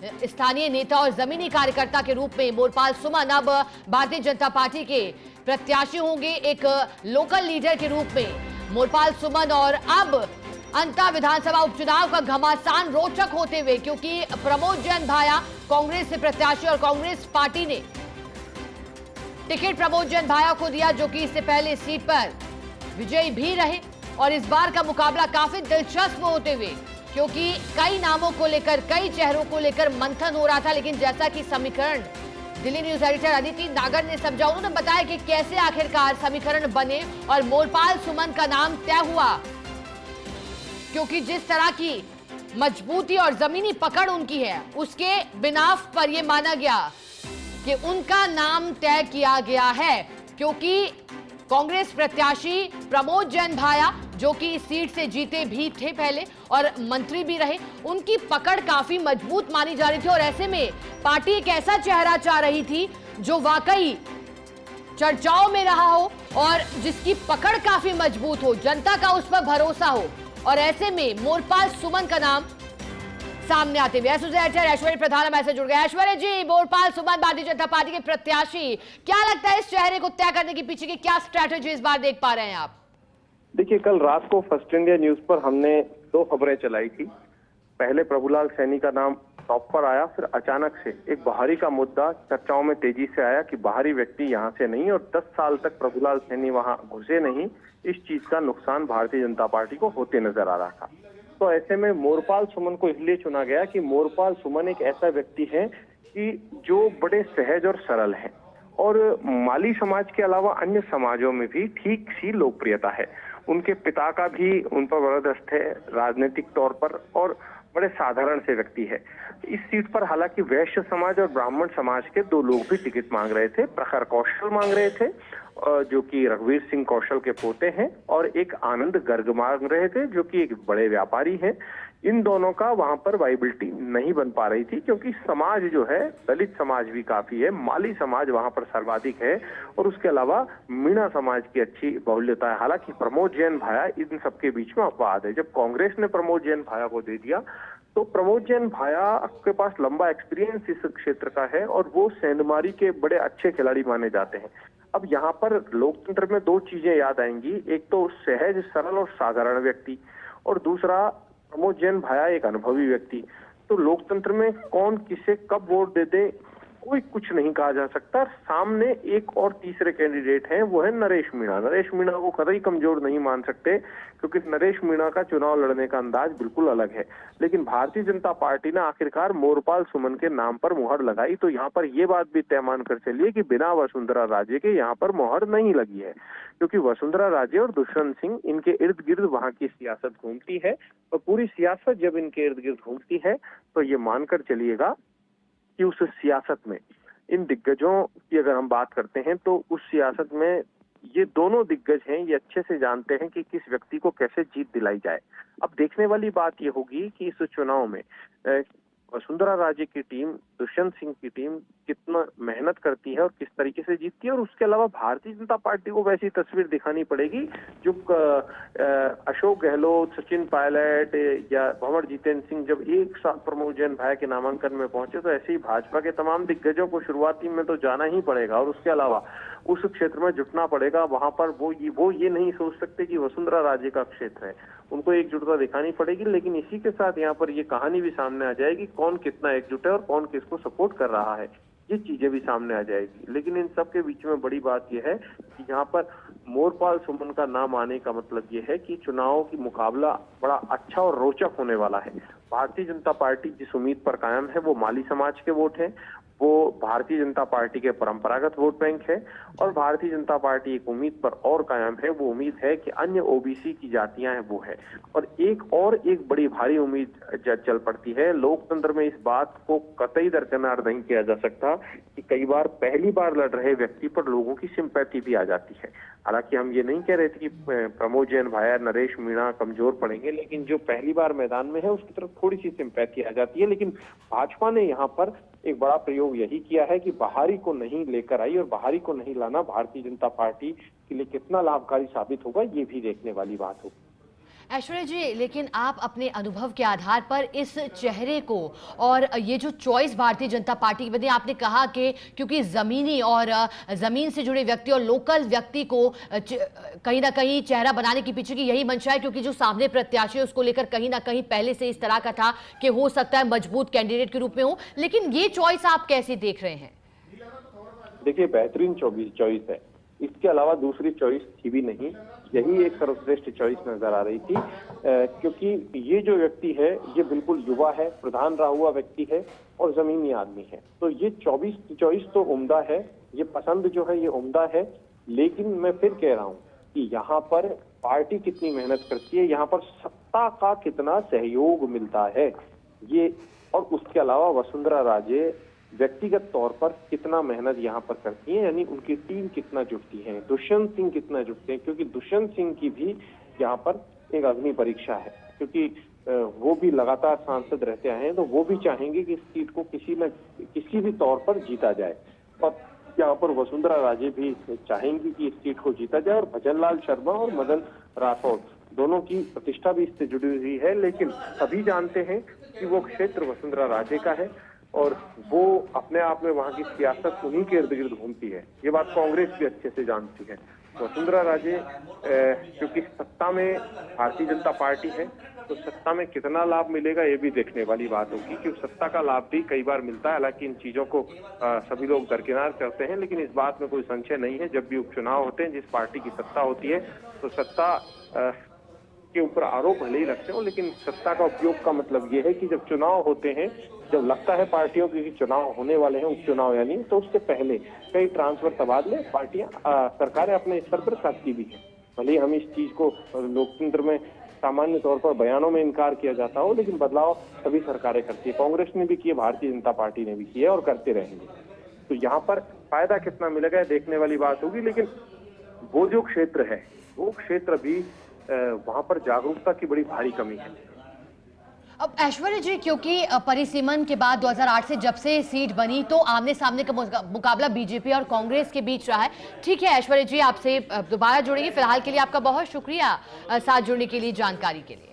स्थानीय नेता और जमीनी कार्यकर्ता के रूप में मोरपाल सुमन अब भारतीय जनता पार्टी के प्रत्याशी होंगे। एक लोकल लीडर के रूप में मोरपाल सुमन और अब अंता विधानसभा उपचुनाव का घमासान रोचक होते हुए, क्योंकि प्रमोद जैन भाया कांग्रेस से प्रत्याशी और कांग्रेस पार्टी ने टिकट प्रमोद जैन भाया को दिया, जो कि इससे पहले सीट पर विजयी भी रहे। और इस बार का मुकाबला काफी दिलचस्प होते हुए, क्योंकि कई नामों को लेकर, कई चेहरों को लेकर मंथन हो रहा था, लेकिन जैसा कि समीकरण दिल्ली न्यूज एडिटर अदिति नागर ने समझा, उन्होंने बताया कि कैसे आखिरकार समीकरण बने और मोरपाल सुमन का नाम तय हुआ, क्योंकि जिस तरह की मजबूती और जमीनी पकड़ उनकी है, उसके बिनाफ पर यह माना गया कि उनका नाम तय किया गया है। क्योंकि कांग्रेस प्रत्याशी प्रमोद जैन भाया, जो कि इस सीट से जीते भी थे पहले और मंत्री भी रहे, उनकी पकड़ काफी मजबूत मानी जा रही थी। और ऐसे में पार्टी एक ऐसा चेहरा चाह रही थी जो वाकई चर्चाओं में रहा हो और जिसकी पकड़ काफी मजबूत हो, जनता का उस पर भरोसा हो। और ऐसे में मोरपाल सुमन का नाम सामने आते हुए ऐश्वर्य प्रधान हमारे से जुड़ गए। ऐश्वर्य जी, मोरपाल सुमन भारतीय जनता पार्टी के प्रत्याशी, क्या लगता है इस चेहरे को तय करने के पीछे की क्या स्ट्रैटेजी इस बार देख पा रहे हैं आप? देखिए, कल रात को फर्स्ट इंडिया न्यूज पर हमने दो खबरें चलाई थी। पहले प्रभुलाल सैनी का नाम टॉप पर आया, फिर अचानक से एक बाहरी का मुद्दा चर्चाओं में तेजी से आया कि बाहरी व्यक्ति यहां से नहीं, और 10 साल तक प्रभुलाल सैनी वहां घुसे नहीं। इस चीज का नुकसान भारतीय जनता पार्टी को होते नजर आ रहा था। तो ऐसे में मोरपाल सुमन को इसलिए चुना गया कि मोरपाल सुमन एक ऐसा व्यक्ति है कि जो बड़े सहज और सरल है और माली समाज के अलावा अन्य समाजों में भी ठीक सी लोकप्रियता है। उनके पिता का भी उन पर वरदस्त है राजनीतिक तौर पर, और बड़े साधारण से व्यक्ति है। इस सीट पर हालांकि वैश्य समाज और ब्राह्मण समाज के दो लोग भी टिकट मांग रहे थे। प्रखर कौशल मांग रहे थे, जो कि रघुवीर सिंह कौशल के पोते हैं, और एक आनंद गर्ग मांग रहे थे, जो कि एक बड़े व्यापारी हैं। इन दोनों का वहां पर वाइबिलिटी नहीं बन पा रही थी, क्योंकि समाज जो है, दलित समाज भी काफी है, माली समाज वहां पर सर्वाधिक है, और उसके अलावा मीणा समाज की अच्छी बहुल्यता है। हालांकि प्रमोद जैन भाया इन सबके बीच में अपवाद है। जब कांग्रेस ने प्रमोद जैन भाया को दे दिया, तो प्रमोद जैन भाया के पास लंबा एक्सपीरियंस इस क्षेत्र का है और वो सेंधमारी के बड़े अच्छे खिलाड़ी माने जाते हैं। अब यहाँ पर लोकतंत्र में दो चीजें याद आएंगी, एक तो सहज सरल और साधारण व्यक्ति, और दूसरा प्रमोद जैन भाया एक अनुभवी व्यक्ति। तो लोकतंत्र में कौन किसे कब वोट दे दे कोई कुछ नहीं कहा जा सकता। सामने एक और तीसरे कैंडिडेट हैं, वो है नरेश मीणा। नरेश मीणा को कतई कमजोर नहीं मान सकते, क्योंकि नरेश मीणा का चुनाव लड़ने का अंदाज बिल्कुल अलग है। लेकिन भारतीय जनता पार्टी ने आखिरकार मोरपाल सुमन के नाम पर मुहर लगाई, तो यहाँ पर ये बात भी तय मान कर चलिए कि बिना वसुंधरा राजे के यहाँ पर मुहर नहीं लगी है, क्योंकि वसुंधरा राजे और दुष्यंत सिंह इनके इर्द गिर्द वहां की सियासत घूमती है, और पूरी सियासत जब इनके इर्द गिर्द घूमती है तो ये मानकर चलिएगा कि उस सियासत में इन दिग्गजों की अगर हम बात करते हैं, तो उस सियासत में ये दोनों दिग्गज हैं, ये अच्छे से जानते हैं कि किस व्यक्ति को कैसे जीत दिलाई जाए। अब देखने वाली बात ये होगी कि इस चुनाव में वसुंधरा राजे की टीम, दुष्यंत सिंह की टीम कितना मेहनत करती है और किस तरीके से जीतती है। और उसके अलावा भारतीय जनता पार्टी को वैसी तस्वीर दिखानी पड़ेगी जो अशोक गहलोत, सचिन पायलट या भंवर जितेंद्र सिंह जब एक साथ प्रमोद जैन भाया के नामांकन में पहुंचे, तो ऐसे ही भाजपा के तमाम दिग्गजों को शुरुआती में तो जाना ही पड़ेगा, और उसके अलावा उस क्षेत्र में जुटना पड़ेगा। वहां पर वो ये नहीं सोच सकते कि वसुंधरा राजे का क्षेत्र है, उनको एकजुटता दिखानी पड़ेगी। लेकिन इसी के साथ यहाँ पर ये कहानी भी सामने आ जाएगी, कौन कितना एकजुट है और कौन किसको सपोर्ट कर रहा है, ये चीजें भी सामने आ जाएगी। लेकिन इन सब के बीच में बड़ी बात यह है कि यहाँ पर मोरपाल सुमन का नाम आने का मतलब ये है कि चुनाव की मुकाबला बड़ा अच्छा और रोचक होने वाला है। भारतीय जनता पार्टी जिस उम्मीद पर कायम है वो माली समाज के वोट हैं, वो भारतीय जनता पार्टी के परंपरागत वोट बैंक है, और भारतीय जनता पार्टी एक उम्मीद पर और कायम है, वो उम्मीद है कि अन्य ओबीसी की जातियां हैं वो है। और एक बड़ी भारी उम्मीद चल पड़ती है। लोकतंत्र में इस बात को कतई दरकिनार नहीं किया जा सकता कि कई बार पहली बार लड़ रहे व्यक्ति पर लोगों की सिंपैथी भी आ जाती है। हालांकि हम ये नहीं कह रहे थे कि प्रमोद जैन भाया, नरेश मीणा कमजोर पड़ेंगे, लेकिन जो पहली बार मैदान में है उसकी तरफ थोड़ी सी सिंपैथी आ जाती है। लेकिन भाजपा ने यहाँ पर एक बड़ा प्रयोग यही किया है कि बाहरी को नहीं लेकर आई, और बाहरी को नहीं लाना भारतीय जनता पार्टी के लिए कितना लाभकारी साबित होगा, ये भी देखने वाली बात होगी। ऐश्वर्या जी, लेकिन आप अपने अनुभव के आधार पर इस चेहरे को और ये जो चॉइस भारतीय जनता पार्टी की बनी, आपने कहा कि क्योंकि जमीनी और जमीन से जुड़े व्यक्ति और लोकल व्यक्ति को कहीं ना कहीं चेहरा बनाने के पीछे की यही मंशा है, क्योंकि जो सामने प्रत्याशी है उसको लेकर कहीं ना कहीं पहले से इस तरह का था कि हो सकता है मजबूत कैंडिडेट के रूप में हो। लेकिन ये चॉइस आप कैसे देख रहे हैं? देखिए, बेहतरीन चॉइस है, इसके अलावा दूसरी चॉइस थी भी नहीं। यही एक सर्वश्रेष्ठ चॉइस नजर आ रही थी, क्योंकि ये जो व्यक्ति है ये बिल्कुल युवा है, प्रधान रहा हुआ व्यक्ति है और जमीनी आदमी है। तो ये 24 चॉइस तो उम्दा है, ये पसंद जो है ये उम्दा है। लेकिन मैं फिर कह रहा हूँ कि यहाँ पर पार्टी कितनी मेहनत करती है, यहाँ पर सत्ता का कितना सहयोग मिलता है ये, और उसके अलावा वसुंधरा राजे व्यक्तिगत तौर पर कितना मेहनत यहाँ पर करती है, यानी उनकी टीम कितना जुटती है, दुष्यंत सिंह कितना जुटते हैं, क्योंकि दुष्यंत सिंह की भी यहाँ पर एक अग्नि परीक्षा है, क्योंकि वो भी लगातार सांसद रहते आए हैं, तो वो भी चाहेंगे कि इस सीट को किसी भी तौर पर जीता जाए। और यहाँ पर वसुंधरा राजे भी चाहेंगी कि इस सीट को जीता जाए, और भजन लाल शर्मा और मदन राठौड़ दोनों की प्रतिष्ठा भी इससे जुड़ी हुई है। लेकिन सभी जानते हैं कि वो क्षेत्र वसुंधरा राजे का है और वो अपने आप में वहां की सियासत उन्हीं के इर्द गिर्द घूमती है। ये बात कांग्रेस भी अच्छे से जानती है। वसुंधरा राजे क्योंकि सत्ता में भारतीय जनता पार्टी है, तो सत्ता में कितना लाभ मिलेगा ये भी देखने वाली बात होगी, क्योंकि सत्ता का लाभ भी कई बार मिलता है। हालांकि इन चीजों को सभी लोग दरकिनार करते हैं, लेकिन इस बात में कोई संशय नहीं है, जब भी उपचुनाव होते हैं, जिस पार्टी की सत्ता होती है, तो सत्ता के ऊपर आरोप भले ही रखते हो, लेकिन सत्ता का उपयोग का मतलब ये है कि जब चुनाव होते हैं, जब लगता है पार्टियों के कि चुनाव होने वाले हैं, उपचुनाव यानी, तो उससे पहले कई ट्रांसफर तबादले पार्टियां सरकारें अपने स्तर पर करती भी है। भले ही हम इस चीज को लोकतंत्र में सामान्य तौर पर बयानों में इनकार किया जाता हो, लेकिन बदलाव सभी सरकारें करती है। कांग्रेस ने भी किए, भारतीय जनता पार्टी ने भी किए और करते रहेंगे। तो यहाँ पर फायदा कितना मिलेगा देखने वाली बात होगी। लेकिन वो जो क्षेत्र है, वो क्षेत्र भी वहां पर जागरूकता की बड़ी भारी कमी है। अब ऐश्वर्या जी, क्योंकि परिसीमन के बाद 2008 से जब से सीट बनी, तो आमने सामने का मुकाबला बीजेपी और कांग्रेस के बीच रहा है। ठीक है ऐश्वर्या जी, आपसे दोबारा जुड़ेंगे। फिलहाल के लिए आपका बहुत शुक्रिया साथ जुड़ने के लिए, जानकारी के लिए।